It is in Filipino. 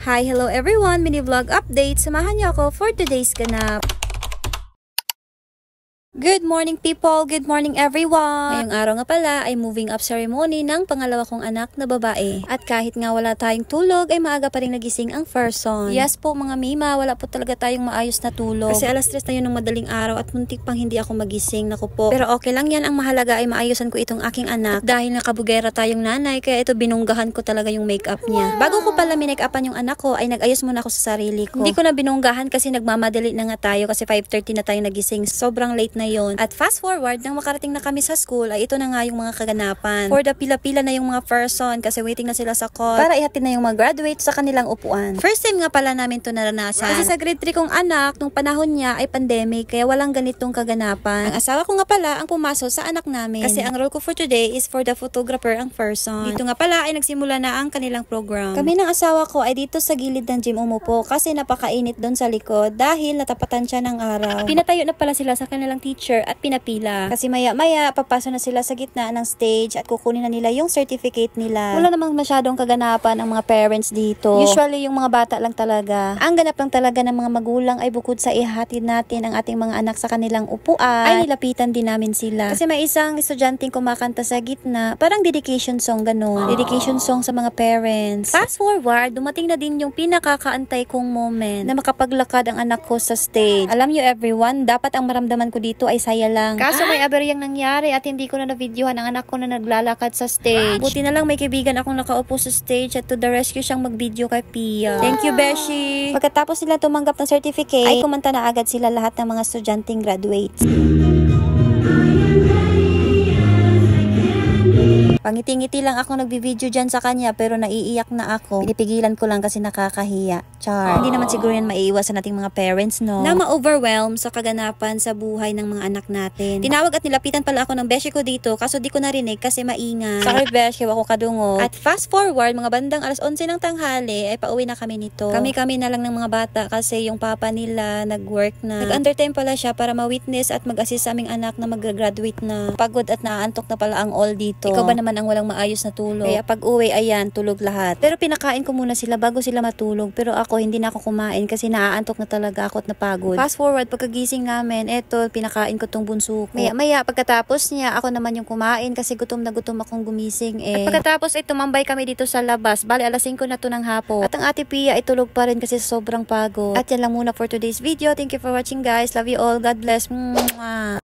Hi, hello everyone! Mini vlog update. Samahan niyo ako for today's ganap. Good morning people! Good morning everyone! Ngayong araw nga pala ay moving up ceremony ng pangalawa kong anak na babae. At kahit nga wala tayong tulog ay maaga pa rin nagising ang first son. Yes po mga mima, wala po talaga tayong maayos na tulog. Kasi alas 3 na yun ng madaling araw at muntik pang hindi ako magising. Naku po. Pero okay lang yan, ang mahalaga ay maayusan ko itong aking anak. At dahil nakabugera tayong nanay, kaya ito binunggahan ko talaga yung makeup niya. Bago ko pala minake-upan yung anak ko ay nag-ayos muna ako sa sarili ko. Hindi ko na binunggahan kasi nagmamadali na nga tayo kasi 5:30 na tayo nagising. Sobrang late na yon. At fast forward, nang makarating na kami sa school, ay ito na nga yung mga kaganapan. For the pila-pila na yung mga person kasi waiting na sila sa call para ihatid na yung mga graduate sa kanilang upuan. First time nga pala namin to naranasan. Kasi sa grade 3 kong anak, nung panahon niya ay pandemic, kaya walang ganitong kaganapan. Ang asawa ko nga pala ang pumasok sa anak namin. Kasi ang role ko for today is for the photographer ang person. Dito nga pala ay nagsimula na ang kanilang program. Kami ng asawa ko ay dito sa gilid ng gym umupo kasi napakainit doon sa likod dahil natapatan siya ng araw. Pinatayo na pala sila sa kanilang teacher at pinapila. Kasi maya-maya, papasok na sila sa gitna ng stage at kukunin na nila yung certificate nila. Wala namang masyadong kaganapan ang mga parents dito. Usually, yung mga bata lang talaga. Ang ganap lang talaga ng mga magulang ay bukod sa ihatid natin ang ating mga anak sa kanilang upuan, ay nilapitan din namin sila. Kasi may isang estudyanteng kumakanta sa gitna, parang dedication song ganun. Dedication song sa mga parents. Fast forward, dumating na din yung pinakakaantay kong moment na makapaglakad ang anak ko sa stage. Alam you everyone, dapat ang maramdaman ko dito ay saya lang. Kaso may aberyang nangyari at hindi ko na na-videohan ang anak ko na naglalakad sa stage. Buti na lang may kaibigan akong nakaupo sa stage at to the rescue siyang mag-video kay Pia. Thank you, Beshi! Pagkatapos nila tumanggap ng certificate, ay kumanta na agad sila lahat ng mga estudyanteng graduates. Pangiti-ngiti lang ako nagbi-video dyan sa kanya pero naiiyak na ako. Pinipigilan ko lang kasi nakakahiya. Char. Hindi naman siguro yan maiiwas sa nating mga parents, no? Na ma-overwhelm sa kaganapan sa buhay ng mga anak natin. Tinawag at nilapitan pala ako ng beshi ko dito kaso di ko narinig kasi maingay. Sorry beshi, ako kadungo. At fast forward, mga bandang alas 11 ng tanghali ay pauwi na kami nito. Kami na lang ng mga bata kasi yung papa nila nag-work na. Nag-undertime pala siya para ma-witness at mag-assist sa aming anak na mag-graduate na. Pagod at naaantok na pala ang all dito. Ikaw ba naman ang walang maayos na tulog? Kaya pag uwi, ayan, tulog lahat. Pero pinakain ko muna sila bago sila matulog. Pero ako, hindi na ako kumain kasi naaantok na talaga ako at napagod. Fast forward, pagkagising namin, eto, pinakain ko tong bunso ko. Maya, pagkatapos niya, ako naman yung kumain kasi gutom na gutom akong gumising eh. At pagkatapos ay tumambay kami dito sa labas. Bali, alas 5 na to ng hapon. At ang ate Pia ay tulog pa rin kasi sobrang pagod. At yan lang muna for today's video. Thank you for watching guys. Love you all. God bless. Mwah.